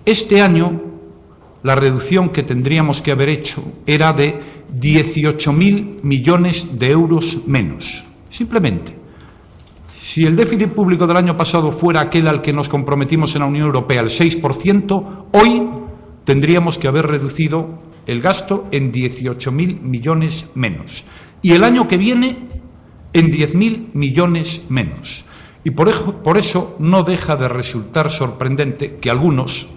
Este año la reducción que tendríamos que haber hecho era de 18.000 millones de euros menos. Simplemente, si el déficit público del año pasado fuera aquel al que nos comprometimos en la Unión Europea, el 6%, hoy tendríamos que haber reducido el gasto en 18.000 millones menos. Y el año que viene en 10.000 millones menos. Y por eso no deja de resultar sorprendente que algunos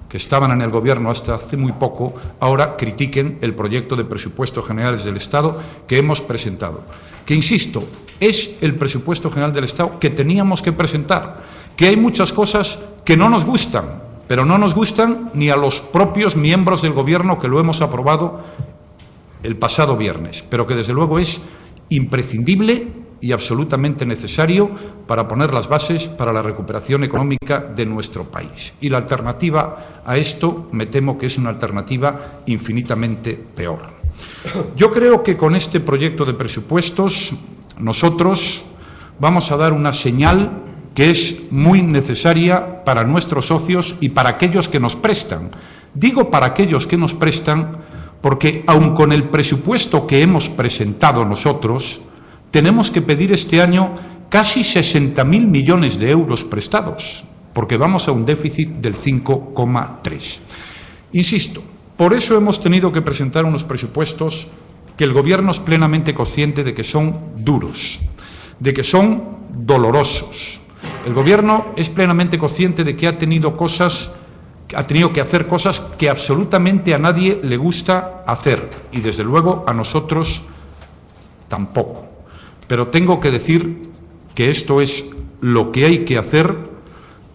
que estaban en el Gobierno hasta hace muy poco ahora critiquen el proyecto de presupuestos generales del Estado que hemos presentado. Que, insisto, es el presupuesto general del Estado que teníamos que presentar, que hay muchas cosas que no nos gustan, pero no nos gustan ni a los propios miembros del Gobierno que lo hemos aprobado el pasado viernes, pero que desde luego es imprescindible y absolutamente necesario para poner las bases para la recuperación económica de nuestro país. Y la alternativa a esto, me temo que es una alternativa infinitamente peor. Yo creo que con este proyecto de presupuestos nosotros vamos a dar una señal que es muy necesaria para nuestros socios y para aquellos que nos prestan. Digo para aquellos que nos prestan porque, aun con el presupuesto que hemos presentado nosotros, tenemos que pedir este año casi 60.000 millones de euros prestados, porque vamos a un déficit del 5,3. Insisto, por eso hemos tenido que presentar unos presupuestos que el Gobierno es plenamente consciente de que son duros, de que son dolorosos. El Gobierno es plenamente consciente de que ha tenido que hacer cosas que absolutamente a nadie le gusta hacer, y desde luego a nosotros tampoco. Pero tengo que decir que esto es lo que hay que hacer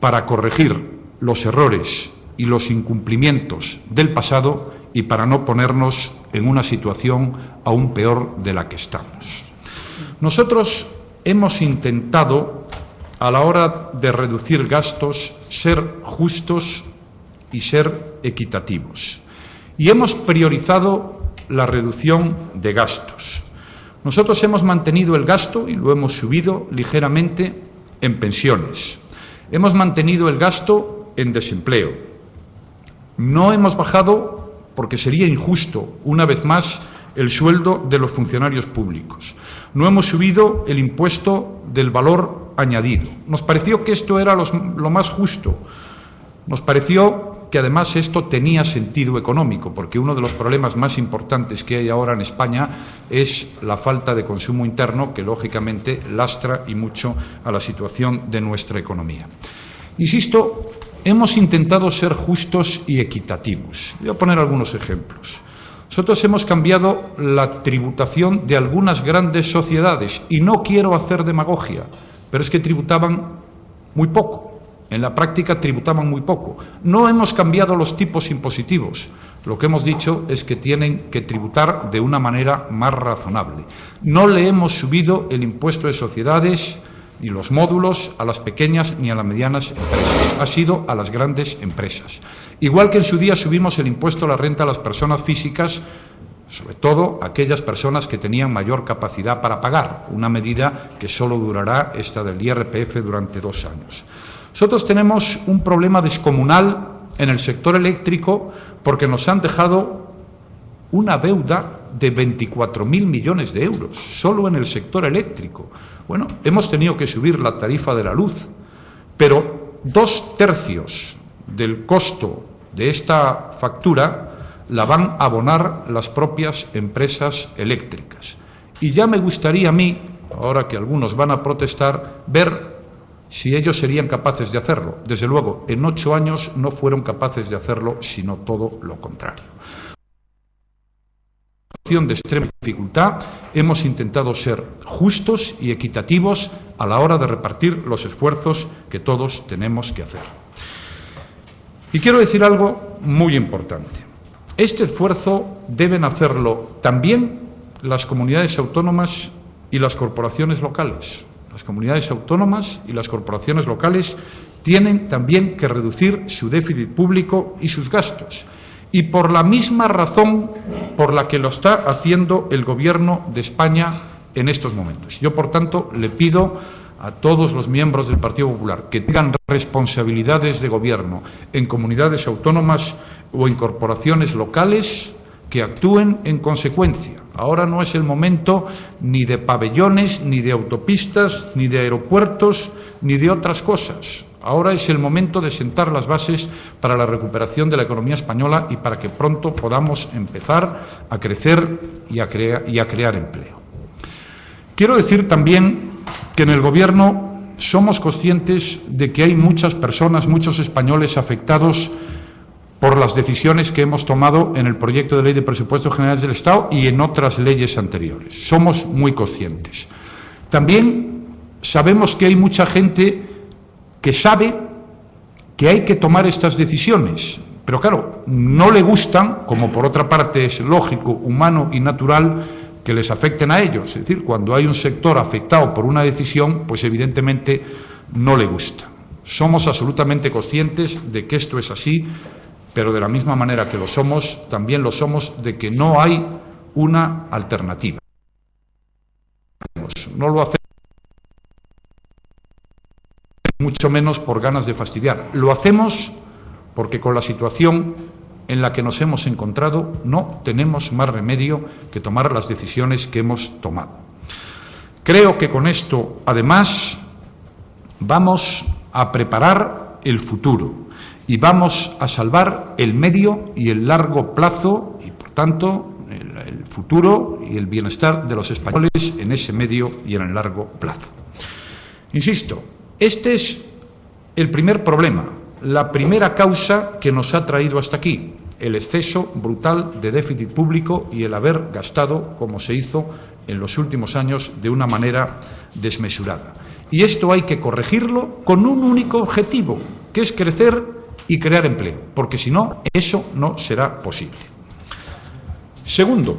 para corregir los errores y los incumplimientos del pasado y para no ponernos en una situación aún peor de la que estamos. Nosotros hemos intentado, a la hora de reducir gastos, ser justos y ser equitativos. Y hemos priorizado la reducción de gastos. Nosotros hemos mantenido el gasto y lo hemos subido ligeramente en pensiones. Hemos mantenido el gasto en desempleo. No hemos bajado, porque sería injusto, una vez más, el sueldo de los funcionarios públicos. No hemos subido el impuesto del valor añadido. Nos pareció que esto era lo más justo. Nos pareció que además esto tenía sentido económico, porque uno de los problemas más importantes que hay ahora en España es la falta de consumo interno, que lógicamente lastra y mucho a la situación de nuestra economía. Insisto, hemos intentado ser justos y equitativos. Voy a poner algunos ejemplos. Nosotros hemos cambiado la tributación de algunas grandes sociedades, y no quiero hacer demagogia, pero es que tributaban muy poco. En la práctica tributaban muy poco. No hemos cambiado los tipos impositivos. Lo que hemos dicho es que tienen que tributar de una manera más razonable. No le hemos subido el impuesto de sociedades ni los módulos a las pequeñas ni a las medianas empresas. Ha sido a las grandes empresas. Igual que en su día subimos el impuesto a la renta a las personas físicas, sobre todo aquellas personas que tenían mayor capacidad para pagar, una medida que solo durará, esta del IRPF, durante 2 años. Nosotros tenemos un problema descomunal en el sector eléctrico porque nos han dejado una deuda de 24.000 millones de euros, solo en el sector eléctrico. Bueno, hemos tenido que subir la tarifa de la luz, pero 2/3 del costo de esta factura la van a abonar las propias empresas eléctricas. Y ya me gustaría a mí, ahora que algunos van a protestar, ver si ellos serían capaces de hacerlo. Desde luego, en 8 años no fueron capaces de hacerlo, sino todo lo contrario. En una situación de extrema dificultad, hemos intentado ser justos y equitativos a la hora de repartir los esfuerzos que todos tenemos que hacer. Y quiero decir algo muy importante. Este esfuerzo deben hacerlo también las comunidades autónomas y las corporaciones locales. Las comunidades autónomas y las corporaciones locales tienen también que reducir su déficit público y sus gastos. Y por la misma razón por la que lo está haciendo el Gobierno de España en estos momentos. Yo, por tanto, le pido a todos los miembros del Partido Popular que tengan responsabilidades de gobierno en comunidades autónomas o en corporaciones locales, que actúen en consecuencia. Ahora no es el momento ni de pabellones, ni de autopistas, ni de aeropuertos, ni de otras cosas. Ahora es el momento de sentar las bases para la recuperación de la economía española y para que pronto podamos empezar a crecer y a crear empleo. Quiero decir también que en el Gobierno somos conscientes de que hay muchas personas, muchos españoles afectados por las decisiones que hemos tomado en el proyecto de ley de presupuestos generales del Estado y en otras leyes anteriores. Somos muy conscientes. También sabemos que hay mucha gente que sabe que hay que tomar estas decisiones, pero claro, no le gustan, como por otra parte es lógico, humano y natural, que les afecten a ellos. Es decir, cuando hay un sector afectado por una decisión, pues evidentemente no le gusta. Somos absolutamente conscientes de que esto es así, pero de la misma manera que lo somos, también lo somos de que no hay una alternativa. No lo hacemos mucho menos por ganas de fastidiar. Lo hacemos porque con la situación en la que nos hemos encontrado no tenemos más remedio que tomar las decisiones que hemos tomado. Creo que con esto, además, vamos a preparar el futuro y vamos a salvar el medio y el largo plazo y, por tanto, el futuro y el bienestar de los españoles en ese medio y en el largo plazo. Insisto, este es el primer problema, la primera causa que nos ha traído hasta aquí, el exceso brutal de déficit público y el haber gastado, como se hizo en los últimos años, de una manera desmesurada. Y esto hay que corregirlo con un único objetivo, que es crecer y crear empleo, porque si no, eso no será posible. Segundo,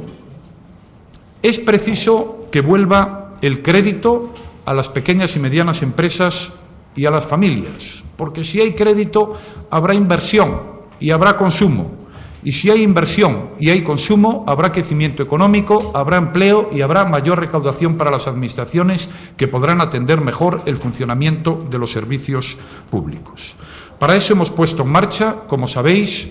es preciso que vuelva el crédito a las pequeñas y medianas empresas y a las familias, porque si hay crédito habrá inversión y habrá consumo, y si hay inversión y hay consumo habrá crecimiento económico, habrá empleo y habrá mayor recaudación para las administraciones que podrán atender mejor el funcionamiento de los servicios públicos. Para eso hemos puesto en marcha, como sabéis,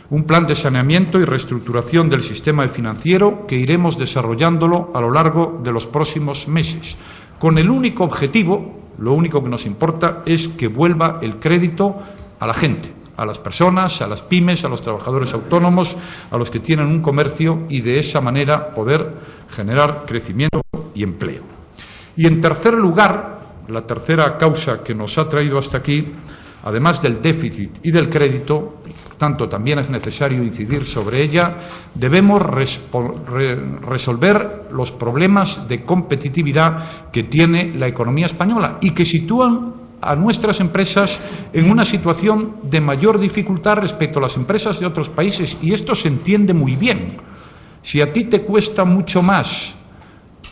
un plan de saneamiento y reestructuración del sistema financiero que iremos desarrollándolo a lo largo de los próximos meses, con el único objetivo, lo único que nos importa, es que vuelva el crédito a la gente, a las personas, a las pymes, a los trabajadores autónomos, a los que tienen un comercio y de esa manera poder generar crecimiento y empleo. Y en tercer lugar, la tercera causa que nos ha traído hasta aquí, además del déficit y del crédito, y por tanto también es necesario incidir sobre ella, debemos resolver los problemas de competitividad que tiene la economía española y que sitúan a nuestras empresas en una situación de mayor dificultad respecto a las empresas de otros países, y esto se entiende muy bien. Si a ti te cuesta mucho más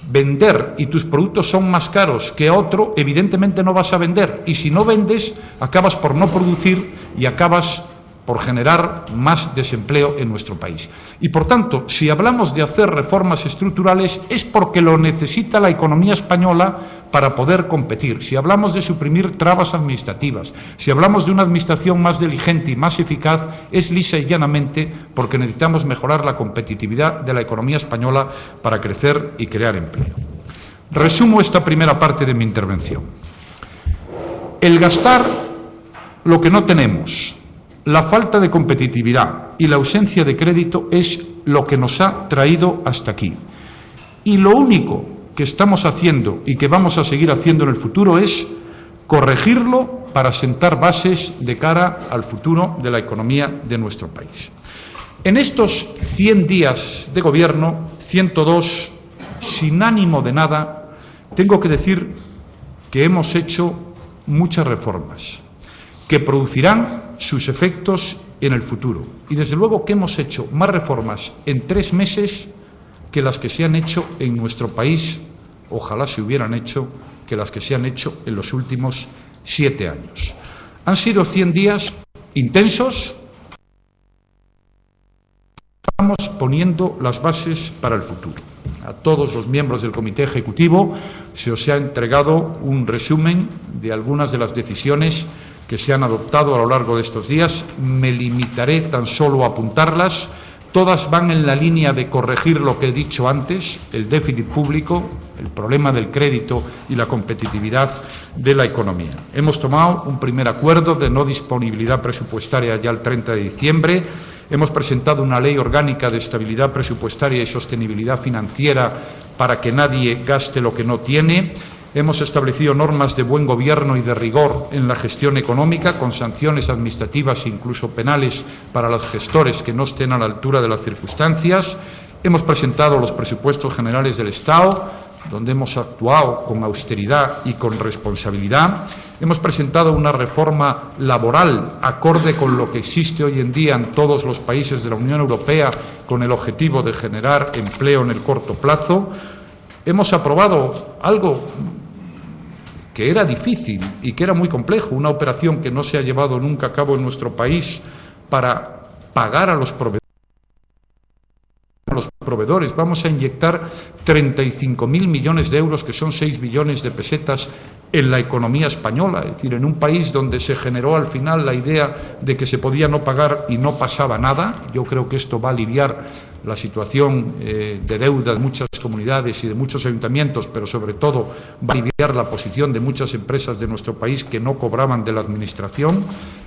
vender y tus productos son más caros que a otro, evidentemente no vas a vender, y si no vendes acabas por no producir y acabas por generar más desempleo en nuestro país. Y por tanto, si hablamos de hacer reformas estructurales es porque lo necesita la economía española para poder competir. Si hablamos de suprimir trabas administrativas, si hablamos de una administración más diligente y más eficaz, es lisa y llanamente porque necesitamos mejorar la competitividad de la economía española para crecer y crear empleo. Resumo esta primera parte de mi intervención. El gastar lo que no tenemos, la falta de competitividad y la ausencia de crédito es lo que nos ha traído hasta aquí. Y lo único que estamos haciendo y que vamos a seguir haciendo en el futuro es corregirlo para sentar bases de cara al futuro de la economía de nuestro país. En estos 100 días de gobierno, 102, sin ánimo de nada, tengo que decir que hemos hecho muchas reformas que producirán sus efectos en el futuro. Y desde luego que hemos hecho más reformas en 3 meses que las que se han hecho en nuestro país, ojalá se hubieran hecho, que las que se han hecho en los últimos 7 años. Han sido 100 días intensos. Estamos poniendo las bases para el futuro. a todos los miembros del Comité Ejecutivo se os ha entregado un resumen de algunas de las decisiones que se han adoptado a lo largo de estos días. Me limitaré tan solo a apuntarlas. Todas van en la línea de corregir lo que he dicho antes, el déficit público, el problema del crédito y la competitividad de la economía. Hemos tomado un primer acuerdo de no disponibilidad presupuestaria ya el 30 de diciembre. Hemos presentado una ley orgánica de estabilidad presupuestaria y sostenibilidad financiera para que nadie gaste lo que no tiene. Hemos establecido normas de buen gobierno y de rigor en la gestión económica, con sanciones administrativas e incluso penales para los gestores que no estén a la altura de las circunstancias. Hemos presentado los presupuestos generales del Estado, donde hemos actuado con austeridad y con responsabilidad. Hemos presentado una reforma laboral acorde con lo que existe hoy en día en todos los países de la Unión Europea, con el objetivo de generar empleo en el corto plazo. Hemos aprobado algo que era difícil y que era muy complejo, una operación que no se ha llevado nunca a cabo en nuestro país para pagar a los proveedores. Vamos a inyectar 35.000 millones de euros, que son 6 billones de pesetas, en la economía española, es decir, en un país donde se generó al final la idea de que se podía no pagar y no pasaba nada. Yo creo que esto va a aliviar la situación de deuda de muchas comunidades y de muchos ayuntamientos, pero sobre todo va a aliviar la posición de muchas empresas de nuestro país que no cobraban de la Administración.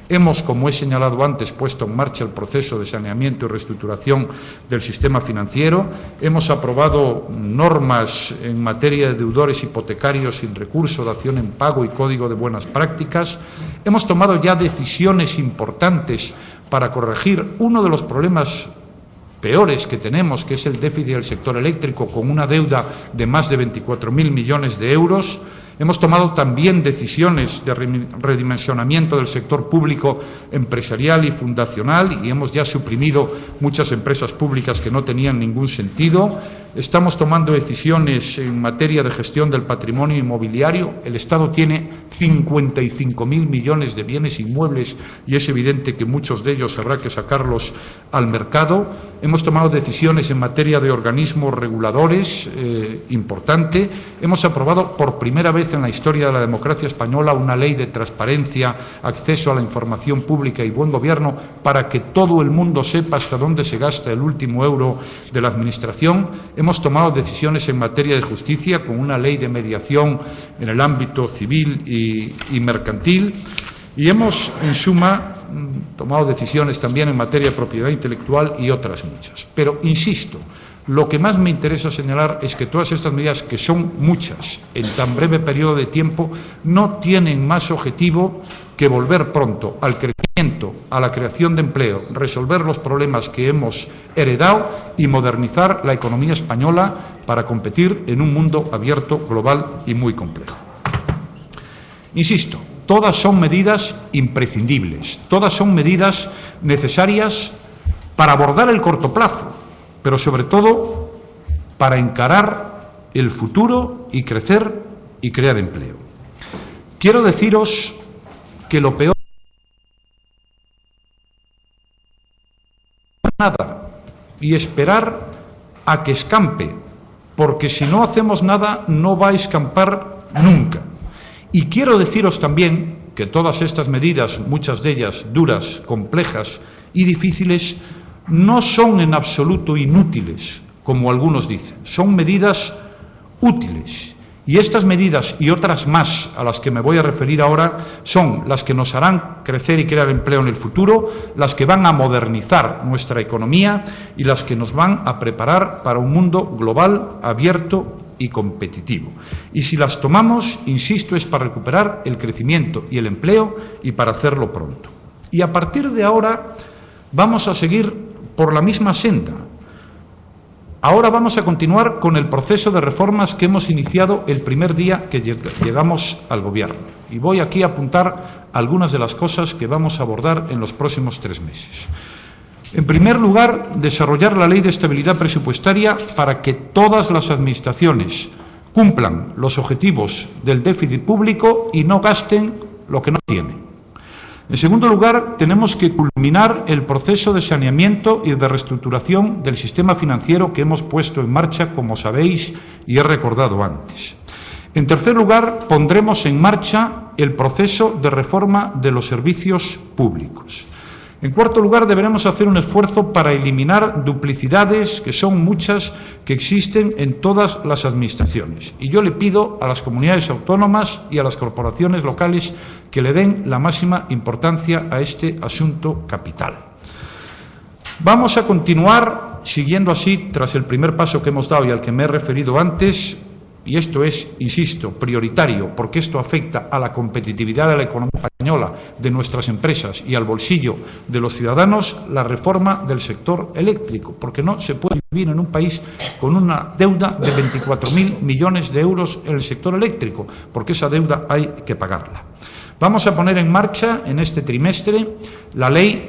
Hemos, como he señalado antes, puesto en marcha el proceso de saneamiento y reestructuración del sistema financiero. Hemos aprobado normas en materia de deudores hipotecarios sin recurso, dación en pago y código de buenas prácticas. Hemos tomado ya decisiones importantes para corregir uno de los problemas peores que tenemos, que es el déficit del sector eléctrico, con una deuda de más de 24.000 millones de euros. Hemos tomado también decisiones de redimensionamiento del sector público empresarial y fundacional y hemos ya suprimido muchas empresas públicas que no tenían ningún sentido. Estamos tomando decisiones en materia de gestión del patrimonio inmobiliario. El Estado tiene 55.000 millones de bienes inmuebles y es evidente que muchos de ellos habrá que sacarlos al mercado. Hemos tomado decisiones en materia de organismos reguladores, importante. Hemos aprobado por primera vez en la historia de la democracia española una ley de transparencia, acceso a la información pública y buen gobierno para que todo el mundo sepa hasta dónde se gasta el último euro de la Administración. Hemos tomado decisiones en materia de justicia con una ley de mediación en el ámbito civil y mercantil. Y hemos, en suma, tomado decisiones también en materia de propiedad intelectual y otras muchas. Pero, insisto, lo que más me interesa señalar es que todas estas medidas, que son muchas en tan breve periodo de tiempo, no tienen más objetivo que volver pronto al crecimiento, a la creación de empleo, resolver los problemas que hemos heredado y modernizar la economía española para competir en un mundo abierto, global y muy complejo. Insisto, todas son medidas imprescindibles, todas son medidas necesarias para abordar el corto plazo, pero sobre todo para encarar el futuro y crecer y crear empleo. Quiero deciros que lo peor no es nada y esperar a que escampe, porque si no hacemos nada no va a escampar nunca. Y quiero deciros también que todas estas medidas, muchas de ellas duras, complejas y difíciles, no son en absoluto inútiles, como algunos dicen. Son medidas útiles. Y estas medidas y otras más a las que me voy a referir ahora son las que nos harán crecer y crear empleo en el futuro, las que van a modernizar nuestra economía y las que nos van a preparar para un mundo global, abierto y competitivo. Y si las tomamos, insisto, es para recuperar el crecimiento y el empleo y para hacerlo pronto. Y a partir de ahora vamos a seguir por la misma senda. Ahora vamos a continuar con el proceso de reformas que hemos iniciado el primer día que llegamos al Gobierno. Y voy aquí a apuntar algunas de las cosas que vamos a abordar en los próximos 3 meses. En primer lugar, desarrollar la Ley de Estabilidad Presupuestaria para que todas las administraciones cumplan los objetivos del déficit público y no gasten lo que no tienen. En segundo lugar, tenemos que culminar el proceso de saneamiento y de reestructuración del sistema financiero que hemos puesto en marcha, como sabéis y he recordado antes. En tercer lugar, pondremos en marcha el proceso de reforma de los servicios públicos. En cuarto lugar, deberemos hacer un esfuerzo para eliminar duplicidades, que son muchas, que existen en todas las administraciones. Y yo le pido a las comunidades autónomas y a las corporaciones locales que le den la máxima importancia a este asunto capital. Vamos a continuar siguiendo así, tras el primer paso que hemos dado y al que me he referido antes, y esto es, insisto, prioritario, porque esto afecta a la competitividad de la economía española, de nuestras empresas y al bolsillo de los ciudadanos, la reforma del sector eléctrico, porque no se puede vivir en un país con una deuda de 24.000 millones de euros en el sector eléctrico, porque esa deuda hay que pagarla. Vamos a poner en marcha en este trimestre la ley de